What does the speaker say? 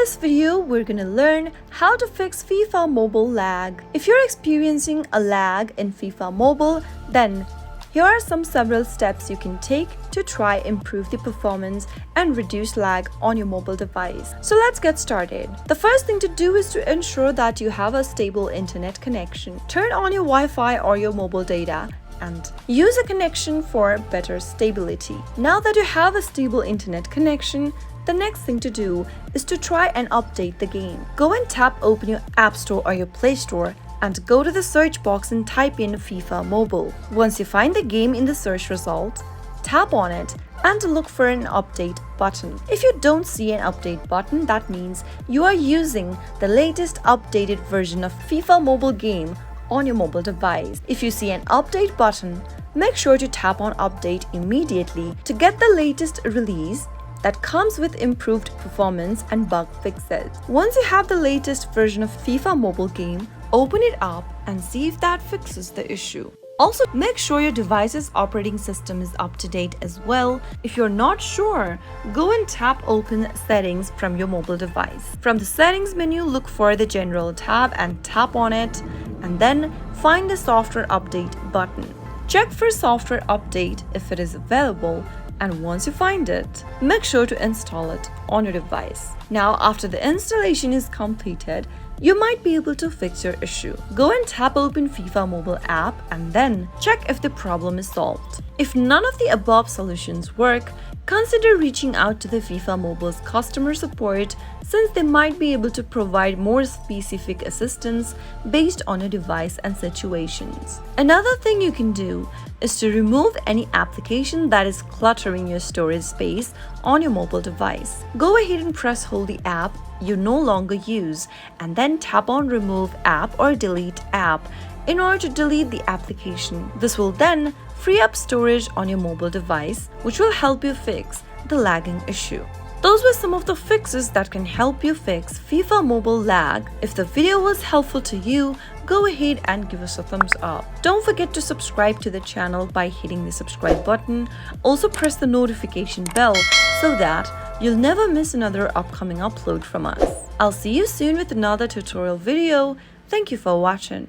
this video, we're gonna learn how to fix FIFA Mobile lag. If you're experiencing a lag in FIFA Mobile, then here are several steps you can take to try improve the performance and reduce lag on your mobile device. So let's get started. The first thing to do is to ensure that you have a stable internet connection. Turn on your Wi-Fi or your mobile data and use a connection for better stability. Now that you have a stable internet connection, the next thing to do is to try and update the game. Go and tap open your App Store or your Play Store and go to the search box and type in FIFA Mobile. Once you find the game in the search results, tap on it and look for an update button. If you don't see an update button, that means you are using the latest updated version of FIFA Mobile game on your mobile device. If you see an update button, make sure to tap on update immediately to get the latest release that comes with improved performance and bug fixes. Once you have the latest version of FIFA Mobile game, open it up and see if that fixes the issue. Also, make sure your device's operating system is up to date as well. If you're not sure, go and tap open settings from your mobile device. From the settings menu, look for the general tab and tap on it, and then find the software update button. Check for software update if it is available, and once you find it, make sure to install it on your device. Now, after the installation is completed, you might be able to fix your issue. Go and tap open FIFA Mobile app and then check if the problem is solved. If none of the above solutions work, consider reaching out to the FIFA Mobile's customer support, since they might be able to provide more specific assistance based on your device and situations. Another thing you can do is to remove any application that is cluttering your storage space on your mobile device. Go ahead and press hold the app you no longer use and then tap on remove app or delete app in order to delete the application. This will then free up storage on your mobile device, which will help you fix the lagging issue. Those were some of the fixes that can help you fix FIFA Mobile lag. If the video was helpful to you, go ahead and give us a thumbs up. Don't forget to subscribe to the channel by hitting the subscribe button. Also press the notification bell so that you'll never miss another upcoming upload from us. I'll see you soon with another tutorial video. Thank you for watching.